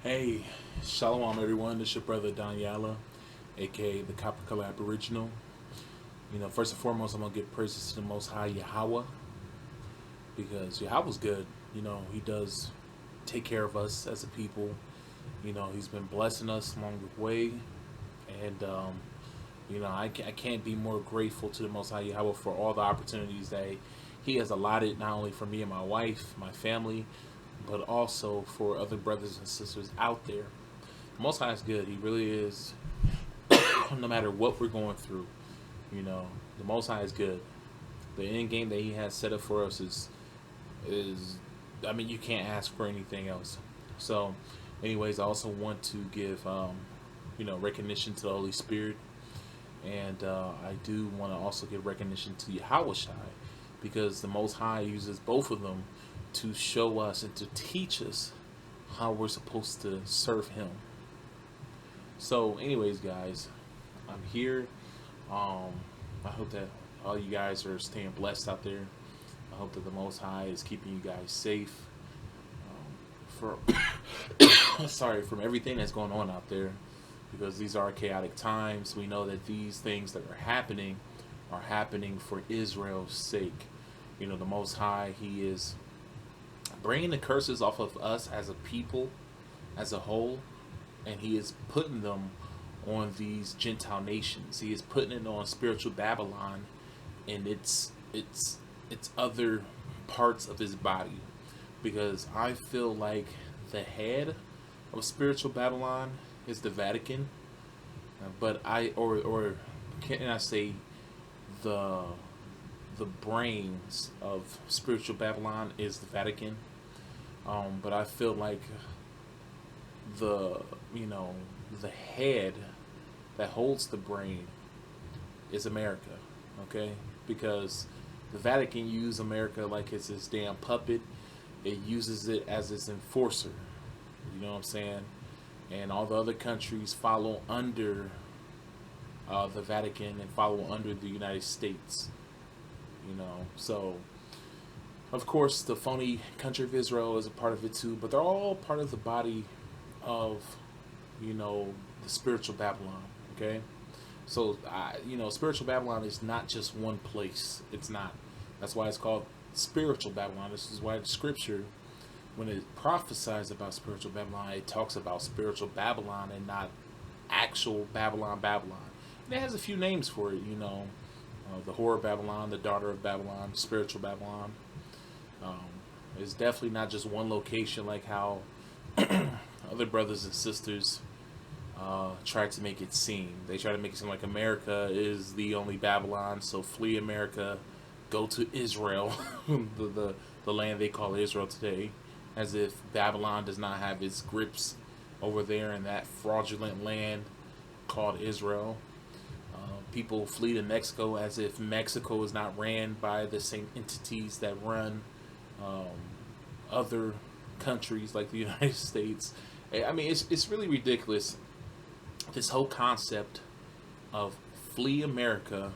Hey, Shalom everyone. This is your brother Danyala, aka the Copper Color Aboriginal. First and foremost, I'm gonna give praises to the Most High Yahweh because Yahweh's good. He does take care of us as a people. He's been blessing us along the way, and I can't be more grateful to the Most High Yahweh for all the opportunities that He has allotted, not only for me and my wife, my family, but also for other brothers and sisters out there. The Most High is good. He really is. No matter what we're going through, the Most High is good. The end game that He has set up for us is, I mean, you can't ask for anything else. So, anyways, I also want to give, recognition to the Holy Spirit, and I do want to also give recognition to Yahweh Shai, because the Most High uses both of them to show us and to teach us how we're supposed to serve Him. So, anyways, guys, I'm here. I hope that all you guys are staying blessed out there. I hope that the Most High is keeping you guys safe for sorry, from everything that's going on out there, because these are chaotic times. We know that these things that are happening for Israel's sake. The Most High, He is bringing the curses off of us as a people, as a whole, and He is putting them on these Gentile nations. He is putting it on spiritual Babylon and its other parts of His body, because I feel like the head of spiritual Babylon is the Vatican, but or can I say the the brains of spiritual Babylon is the Vatican. But I feel like the the head that holds the brain is America, okay? Because the Vatican uses America like it's this damn puppet. It uses it as its enforcer. You know what I'm saying? And all the other countries follow under the Vatican and follow under the United States. So of course the phony country of Israel is a part of it too, but they're all part of the body of the spiritual Babylon. Okay, so spiritual Babylon is not just one place. It's not. That's why it's called spiritual Babylon. This is why the scripture, when it prophesies about spiritual Babylon, it talks about spiritual Babylon and not actual Babylon. And it has a few names for it. The whore of Babylon, the daughter of Babylon, spiritual Babylon. Um, it's definitely not just one location like how other brothers and sisters try to make it seem. They try to make it seem like America is the only Babylon, so flee America, go to Israel, the land they call Israel today, as if Babylon does not have its grips over there in that fraudulent land called Israel. People flee to Mexico as if Mexico is not ran by the same entities that run um, other countries like the United States. I mean, it's really ridiculous. This whole concept of flee America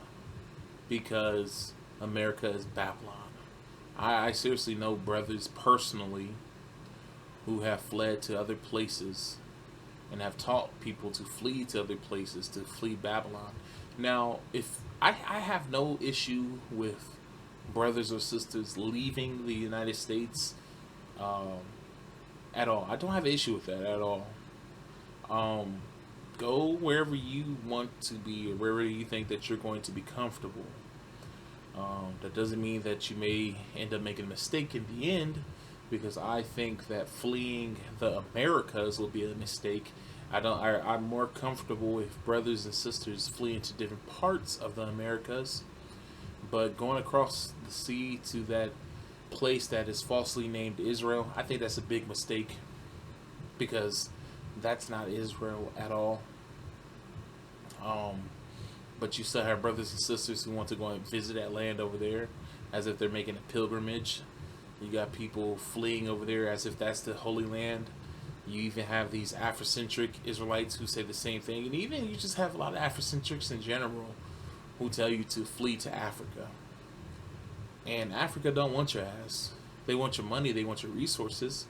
because America is Babylon. I seriously know brothers personally who have fled to other places and have taught people to flee to other places, to flee Babylon. Now, if I have no issue with brothers or sisters leaving the United States um, at all. I don't have an issue with that at all. Um, Go wherever you want to be, or wherever you think that you're going to be comfortable. That doesn't mean that you may end up making a mistake in the end, because I think that fleeing the Americas will be a mistake. I'm more comfortable if brothers and sisters flee into different parts of the Americas, but going across the sea to that place that is falsely named Israel, I think that's a big mistake, because that's not Israel at all. Um, but you still have brothers and sisters who want to go and visit that land over there as if they're making a pilgrimage. You got people fleeing over there as if that's the Holy Land. You even have these Afrocentric Israelites who say the same thing. And even you just have a lot of Afrocentrics in general who tell you to flee to Africa. And Africa don't want your ass. They want your money, they want your resources.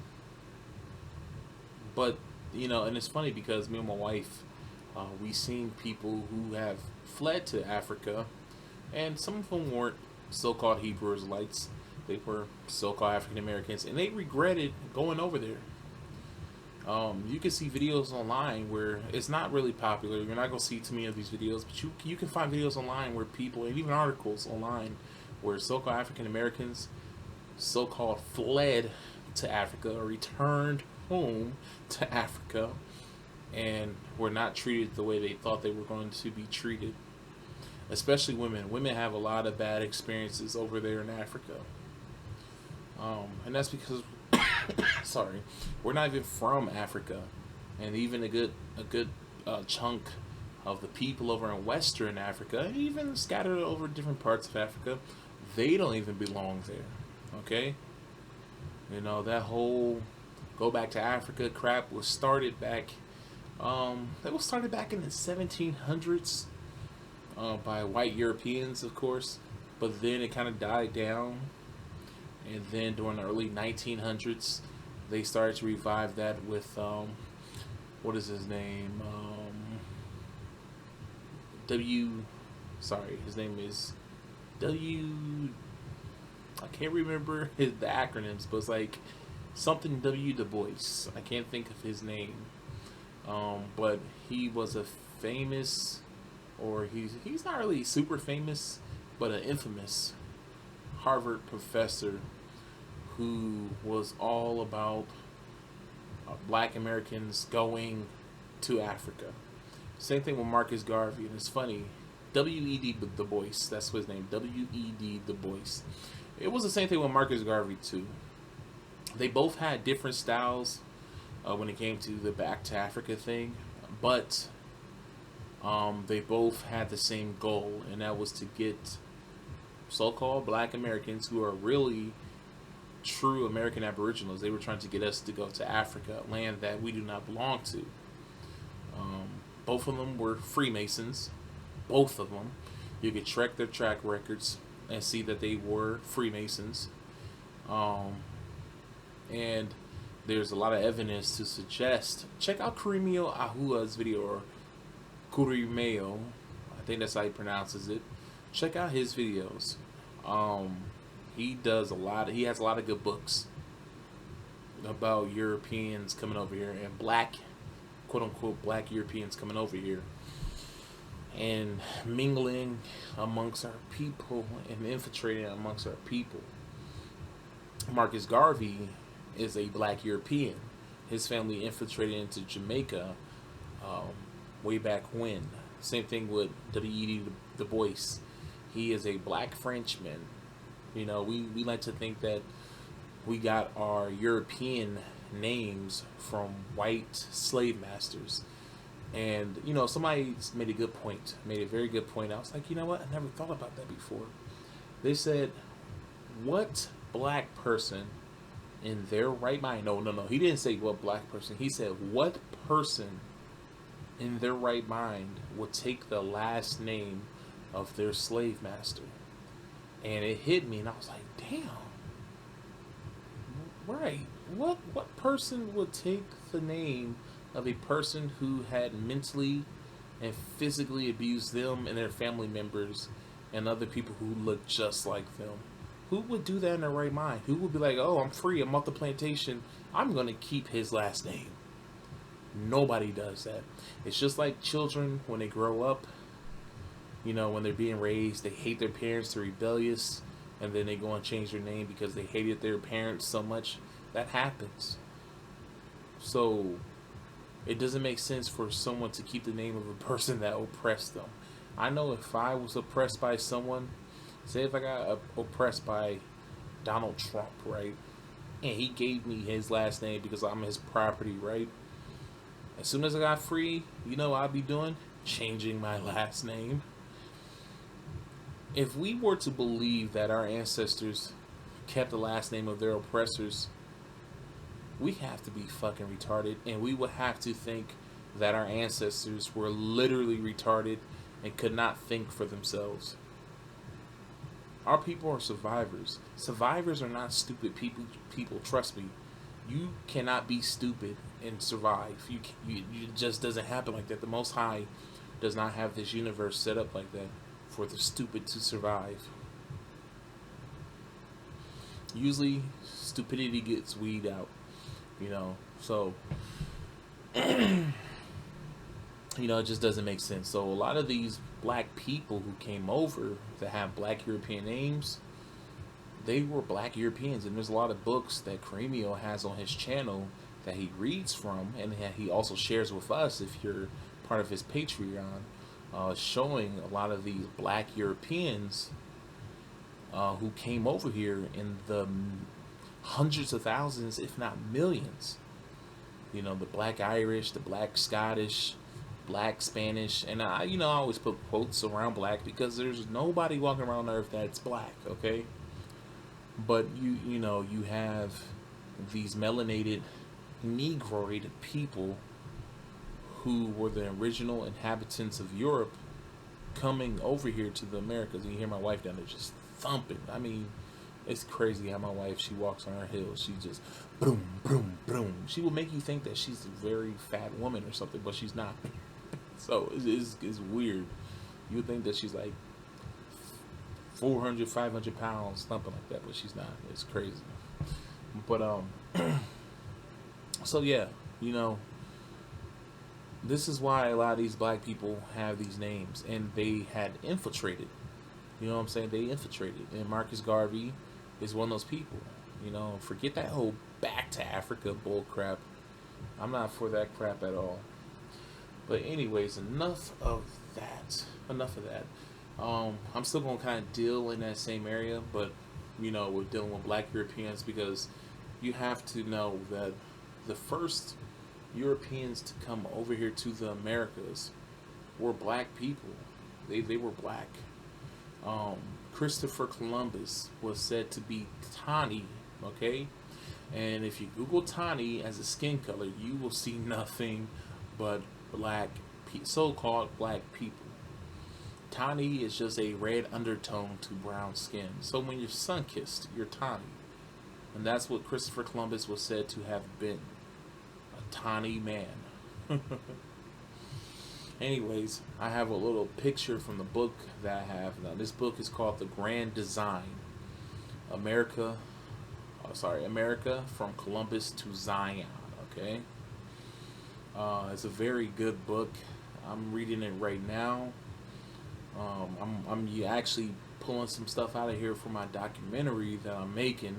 But And it's funny because me and my wife, we seen people who have fled to Africa, and some of them weren't so-called Hebrew Israelites. They were so-called African Americans, and they regretted going over there. You can see videos online where it's not really popular. You're not gonna see too many of these videos, but you can find videos online where people, and even articles online, where so-called African Americans, so-called fled to Africa or returned home to Africa, and were not treated the way they thought they were going to be treated. Especially women. Women have a lot of bad experiences over there in Africa, and that's because sorry, we're not even from Africa, and even a good chunk of the people over in Western Africa, even scattered over different parts of Africa, they don't even belong there. Okay, that whole go back to Africa crap was started back. It was started back in the 1700s by white Europeans, of course, but then it kind of died down. And then during the early 1900s, they started to revive that with, what is his name? His name is I can't remember the acronyms, but it's like something W. Du Bois. I can't think of his name. But he was a famous, or he's not really super famous, but an infamous Harvard professor who was all about black Americans going to Africa. Same thing with Marcus Garvey, and it's funny. W.E.D. Du Bois, that's his name. W.E.D. Du Bois. It was the same thing with Marcus Garvey too. They both had different styles when it came to the back to Africa thing, but they both had the same goal, and that was to get so-called black Americans who are really true American Aboriginals. They were trying to get us to go to Africa, land that we do not belong to. Both of them were Freemasons. Both of them. You could check their track records and see that they were Freemasons. And there's a lot of evidence to suggest. Check out Kurimeo Ahua's video, or Kurimeo. I think that's how he pronounces it. Check out his videos. He has a lot of good books about Europeans coming over here, and black, quote unquote, black Europeans coming over here and mingling amongst our people and infiltrating amongst our people. Marcus Garvey is a black European. His family infiltrated into Jamaica way back when. Same thing with W.E.D. Du Bois. He is a black Frenchman. We like to think that we got our European names from white slave masters. And, somebody made a very good point. I was like, you know what? I never thought about that before. They said, what black person in their right mind? No. He didn't say what black person. He said, what person in their right mind would take the last name of their slave master? And it hit me, and I was like, damn. Right. What person would take the name of a person who had mentally and physically abused them and their family members and other people who look just like them? Who would do that in their right mind? Who would be like, oh, I'm free, I'm off the plantation, I'm going to keep his last name? Nobody does that. It's just like children when they grow up, when they're being raised, they hate their parents, they're rebellious, and then they go and change their name because they hated their parents so much. That happens. So it doesn't make sense for someone to keep the name of a person that oppressed them. I know if I was oppressed by someone, say if I got oppressed by Donald Trump, right? And he gave me his last name because I'm his property, right? As soon as I got free, what I'd be doing? Changing my last name. If we were to believe that our ancestors kept the last name of their oppressors, we have to be fucking retarded, and we would have to think that our ancestors were literally retarded and could not think for themselves. Our people are survivors. Survivors are not stupid people. Trust me. You cannot be stupid and survive. It just doesn't happen like that. The Most High does not have this universe set up like that for the stupid to survive. Usually, stupidity gets weeded out, you know. So, it just doesn't make sense. So, a lot of these black people who came over that have black European names, they were black Europeans. And there's a lot of books that Cremio has on his channel that he reads from, and that he also shares with us if you're part of his Patreon, showing a lot of these black Europeans who came over here in the hundreds of thousands, if not millions. The black Irish, the black Scottish, black Spanish, and I always put quotes around black because there's nobody walking around Earth that's black, okay? But you have these melanated, negroid people who were the original inhabitants of Europe coming over here to the Americas. And you hear my wife down there just thumping. I mean, it's crazy how my wife, she walks on her heels. She just boom, boom, boom. She will make you think that she's a very fat woman or something, but she's not. So it's weird. You would think that she's like 400, 500 pounds, something like that, but she's not. It's crazy. But so yeah, this is why a lot of these black people have these names, and they had infiltrated. You know what I'm saying? They infiltrated, and Marcus Garvey is one of those people. Forget that whole back to Africa bull crap. I'm not for that crap at all. But anyways, enough of that. I'm still gonna kind of deal in that same area, but we're dealing with black Europeans because you have to know that the first Europeans to come over here to the Americas were black people. They were black. Christopher Columbus was said to be tawny, okay? And if you Google tawny as a skin color, you will see nothing but so-called black people. Tawny is just a red undertone to brown skin. So when you're sun-kissed, you're tawny. And that's what Christopher Columbus was said to have been. A tawny man. Anyways, I have a little picture from the book that I have. Now, this book is called The Grand Design. America from Columbus to Zion, okay? It's a very good book. I'm reading it right now. I'm actually pulling some stuff out of here for my documentary that I'm making.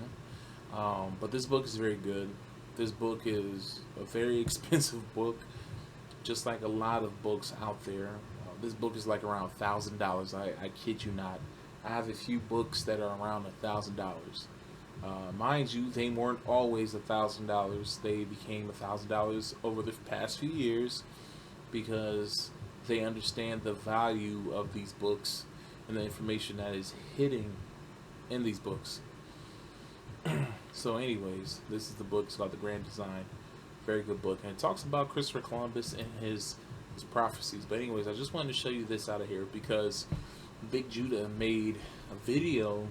But this book is very good. This book is a very expensive book, just like a lot of books out there. This book is like around $1,000. I kid you not. I have a few books that are around $1,000. Mind you, they weren't always $1,000. They became $1,000 over the past few years because they understand the value of these books and the information that is hidden in these books. So anyways, this is the book. It's called The Grand Design. Very good book. And it talks about Christopher Columbus and his prophecies. But anyways, I just wanted to show you this out of here because Big Judah made a video,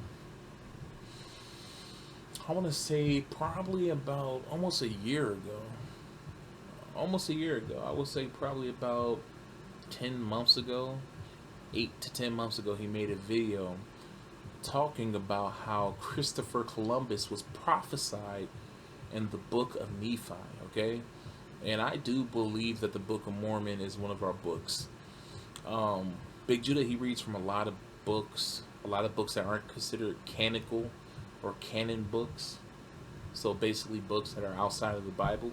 I want to say probably about almost a year ago. I would say probably about 10 months ago, 8 to 10 months ago, he made a video talking about how Christopher Columbus was prophesied in the book of Nephi, okay? And I do believe that the Book of Mormon is one of our books. Big Judah, he reads from a lot of books that aren't considered canonical or canon books. So basically books that are outside of the Bible.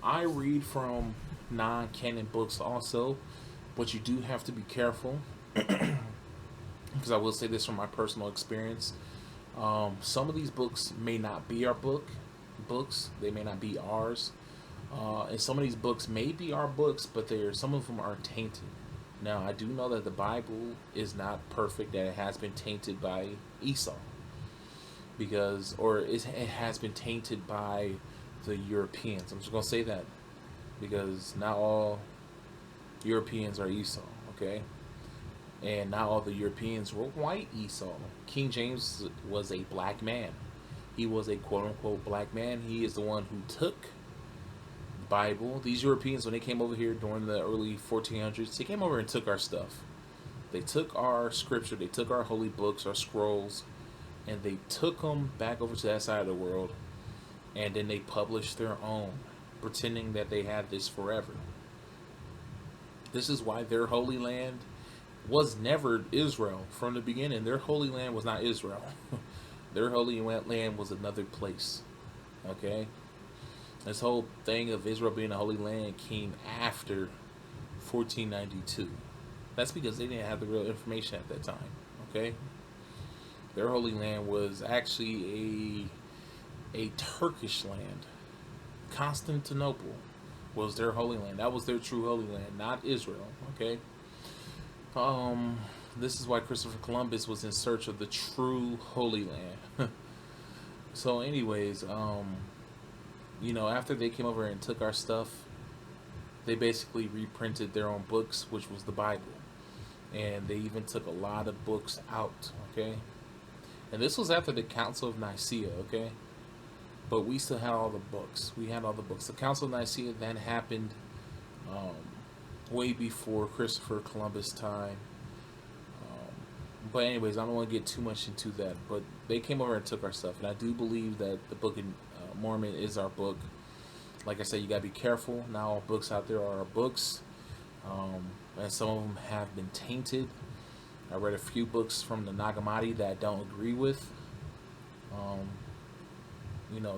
I read from non-canon books also, but you do have to be careful. Because I will say this from my personal experience. Some of these books may not be our books. They may not be ours. And some of these books may be our books, but some of them are tainted. Now, I do know that the Bible is not perfect, that it has been tainted by Esau. It has been tainted by the Europeans. I'm just going to say that. Because not all Europeans are Esau, okay? And not all the Europeans were white Esau. King James was a black man. He was a quote-unquote black man. He is the one who took the Bible. These Europeans, when they came over here during the early 1400s, they came over and took our stuff. They took our scripture, they took our holy books, our scrolls, and they took them back over to that side of the world, and then they published their own, pretending that they had this forever. This is why their holy land was never Israel from the beginning. Their holy land was not Israel. Their holy land was another place. Okay? This whole thing of Israel being a holy land came after 1492. That's because they didn't have the real information at that time. Okay? Their holy land was actually a Turkish land. Constantinople was their holy land. That was their true holy land, not Israel. Okay? This is why Christopher Columbus was in search of the true Holy Land. So anyways, after they came over and took our stuff, they basically reprinted their own books, which was the Bible. And they even took a lot of books out, okay? And this was after the Council of Nicaea, okay? But we still had all the books. We had all the books. The Council of Nicaea then happened way before Christopher Columbus' time. But anyways, I don't want to get too much into that. But they came over and took our stuff. And I do believe that the Book of Mormon is our book. Like I said, you got to be careful. Not all books out there are our books. And some of them have been tainted. I read a few books from the Nag Hammadi that I don't agree with.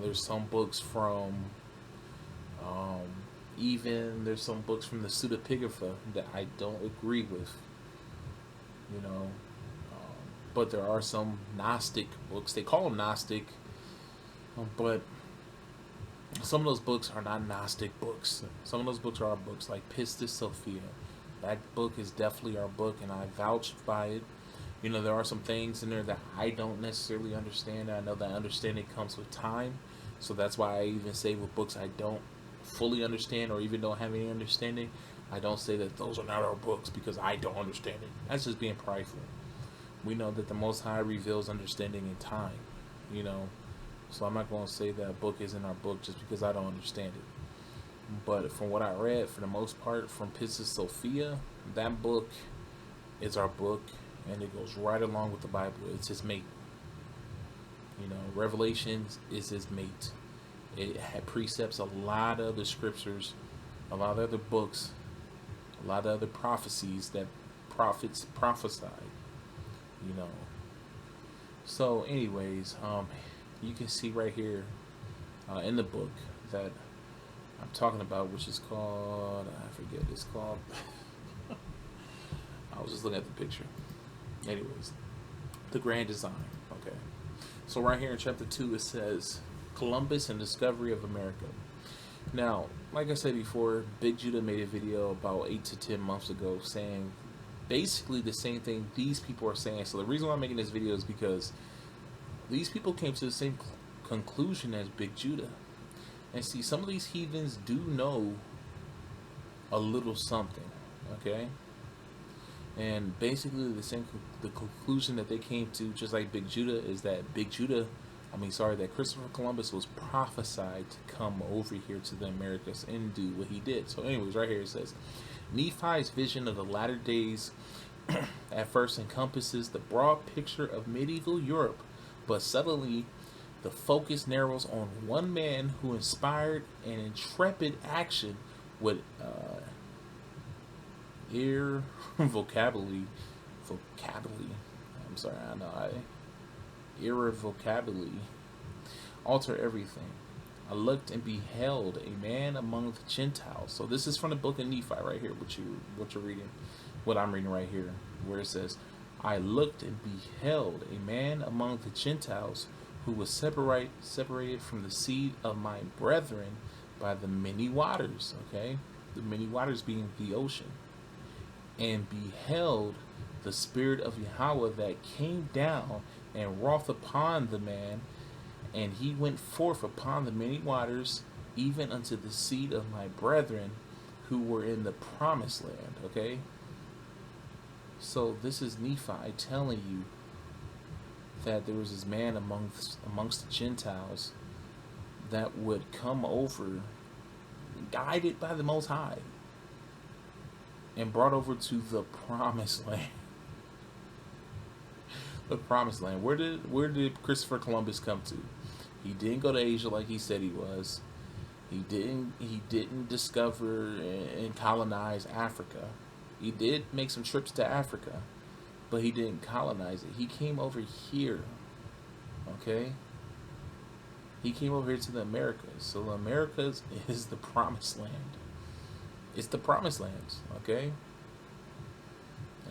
There's some books from there's some books from the Pseudepigrapha that I don't agree with. But there are some Gnostic books. They call them Gnostic, but some of those books are not Gnostic books. Some of those books are our books, like Pistis Sophia. That book is definitely our book, and I vouch by it. There are some things in there that I don't necessarily understand. I know that understanding comes with time. So that's why I even say with books I don't fully understand or even don't have any understanding, I don't say that those are not our books because I don't understand it. That's just being prideful. We know that the Most High reveals understanding in time. So I'm not going to say that a book isn't our book just because I don't understand it. But from what I read, for the most part, from Pistis Sophia, that book is our book. And it goes right along with the Bible. It's his mate. Revelations is his mate. It precepts a lot of the scriptures, a lot of other books, a lot of other prophecies that prophets prophesied. So anyways, you can see right here in the book that I'm talking about, which is called, I forget, it's called, I was just looking at the picture. Anyways, the grand design. Okay, so right here in chapter 2 it says Columbus and Discovery of America. Now, like I said before, Big Judah made a video about 8 to 10 months ago saying basically the same thing these people are saying. So the reason why I'm making this video is because these people came to the same conclusion as Big Judah. And see, some of these heathens do know a little something, okay? And basically the conclusion that they came to, just like Big Judah, is that that Christopher Columbus was prophesied to come over here to the Americas and do what he did. So anyways, right here it says, Nephi's vision of the latter days at first encompasses the broad picture of medieval Europe, but suddenly the focus narrows on one man who inspired an intrepid action with irrevocably alter everything. I looked and beheld a man among the Gentiles. So this is from the book of Nephi right here, what you're reading, what I'm reading right here, where it says, I looked and beheld a man among the Gentiles who was separated from the seed of my brethren by the many waters. Okay, the many waters being the ocean. And beheld the Spirit of Yahweh that came down and wrought upon the man, and he went forth upon the many waters, even unto the seed of my brethren who were in the promised land. Okay, so this is Nephi telling you that there was this man amongst the Gentiles that would come over. guided by the Most High and brought over to the promised land. The promised land. Where did Christopher Columbus come to? He didn't go to Asia like he said he was. He didn't discover and colonize Africa. He did make some trips to Africa, but he didn't colonize it. He came over here. Okay? He came over here to the Americas. So the Americas is the promised land. It's the promised lands, okay?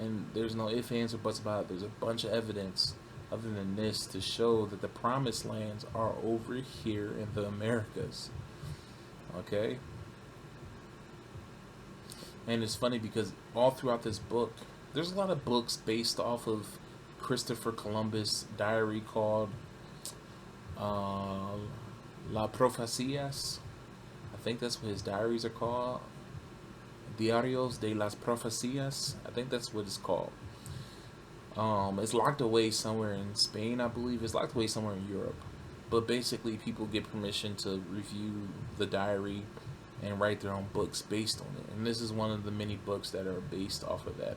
And there's no ifs, ands, or buts about it. There's a bunch of evidence other than this to show that the promised lands are over here in the Americas. Okay? And it's funny because all throughout this book, there's a lot of books based off of Christopher Columbus' diary called La Profecías. I think that's what his diaries are called. Diarios de las Profecías. I think that's what it's called. It's locked away somewhere in Spain, I believe. It's locked away somewhere in Europe. But basically, people get permission to review the diary and write their own books based on it. And this is one of the many books that are based off of that.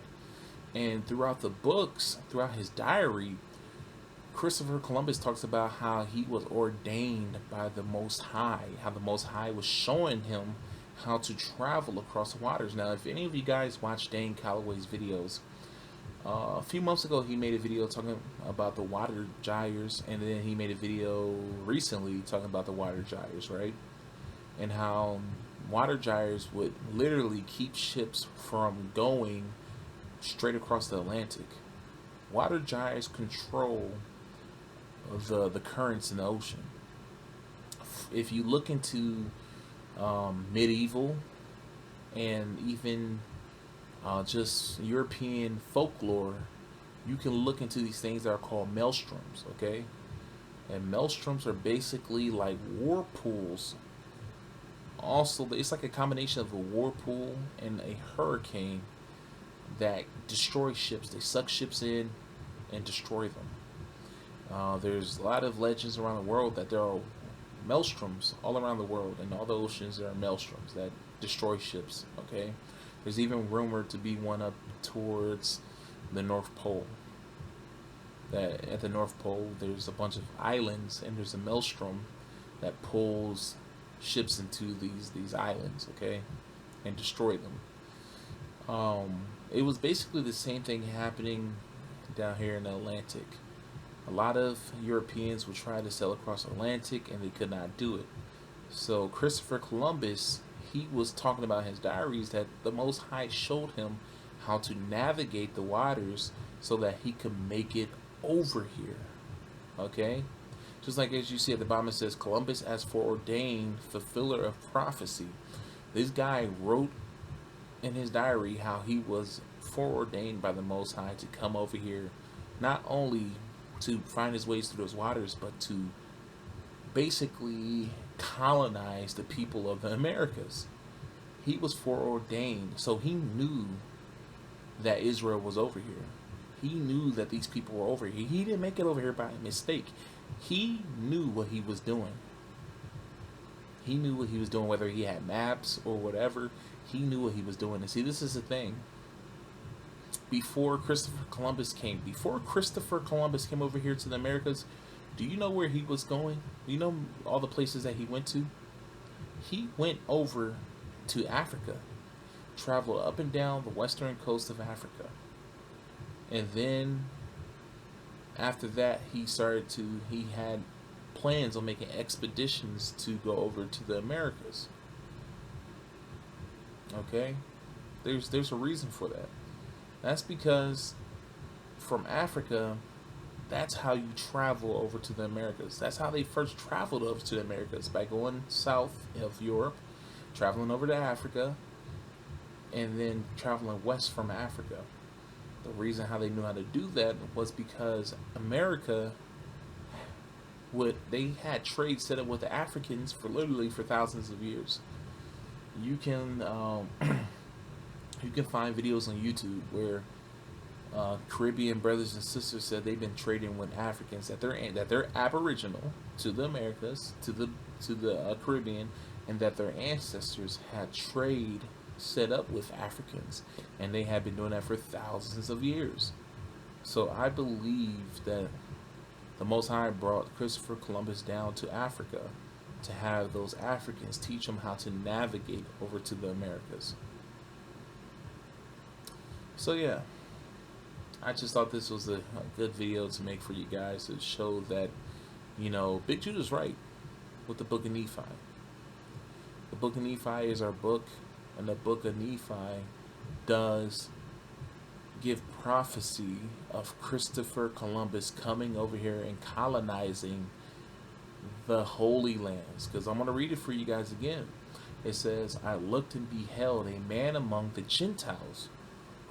And throughout the books, throughout his diary, Christopher Columbus talks about how he was ordained by the Most High, how the Most High was showing him how to travel across the waters. Now, if any of you guys watch Dane Calloway's videos, a few months ago he made a video talking about the water gyres, and then he made a video recently talking about the water gyres, right? And how water gyres would literally keep ships from going straight across the Atlantic. Water gyres control the currents in the ocean. If you look into medieval and even just European folklore, you can look into these things that are called maelstroms, okay? And maelstroms are basically like whirlpools. Also, it's like a combination of a whirlpool and a hurricane that destroy ships. They suck ships in and destroy them. There's a lot of legends around the world that there are maelstroms all around the world. In all the oceans, there are maelstroms that destroy ships, okay? There's even rumored to be one up towards the North Pole. That at the North Pole, there's a bunch of islands, and there's a maelstrom that pulls ships into these islands, okay, and destroy them. It was basically the same thing happening down here in the Atlantic. A lot of Europeans would try to sail across the Atlantic, and they could not do it. So Christopher Columbus, he was talking about in his diaries that the Most High showed him how to navigate the waters so that he could make it over here. Okay? Just like as you see at the bottom, it says, Columbus as foreordained, fulfiller of prophecy. This guy wrote in his diary how he was foreordained by the Most High to come over here, not only to find his ways through those waters, but to basically colonize the people of the Americas. He was foreordained, so he knew that Israel was over here. He knew that these people were over here. He didn't make it over here by mistake. He knew what he was doing. He knew what he was doing, whether he had maps or whatever. He knew what he was doing. And see, this is the thing. Before Christopher Columbus came over here to the Americas, do you know where he was going? Do you know all the places that he went to? He went over to Africa, traveled up and down the western coast of Africa. And then after that, he had plans on making expeditions to go over to the Americas. Okay? There's a reason for that. That's because from Africa, that's how you travel over to the Americas. That's how they first traveled over to the Americas, by going south of Europe, traveling over to Africa, and then traveling west from Africa. The reason how they knew how to do that was because America they had trade set up with the Africans for thousands of years. You can you can find videos on YouTube where Caribbean brothers and sisters said they've been trading with Africans, that they're aboriginal to the Americas, to the Caribbean, and that their ancestors had trade set up with Africans, and they had been doing that for thousands of years. So I believe that the Most High brought Christopher Columbus down to Africa to have those Africans teach them how to navigate over to the Americas. So yeah, I just thought this was a good video to make for you guys to show that, Big Judah's right with the Book of Nephi. The Book of Nephi is our book, and the Book of Nephi does give prophecy of Christopher Columbus coming over here and colonizing the Holy Lands. Because I'm going to read it for you guys again. It says, I looked and beheld a man among the Gentiles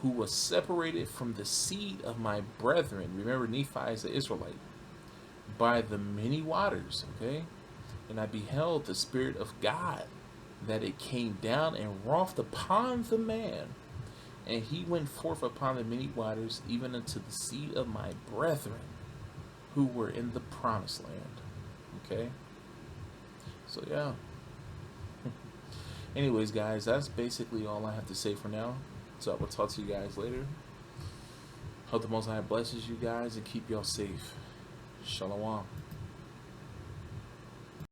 who was separated from the seed of my brethren. Remember, Nephi is an Israelite. By the many waters, okay? And I beheld the Spirit of God, that it came down and wrought upon the man. And he went forth upon the many waters, even unto the seed of my brethren, who were in the promised land. Okay? So, yeah. Anyways, guys, that's basically all I have to say for now. So I will talk to you guys later. Hope the Most High blesses you guys and keep y'all safe. Shalom.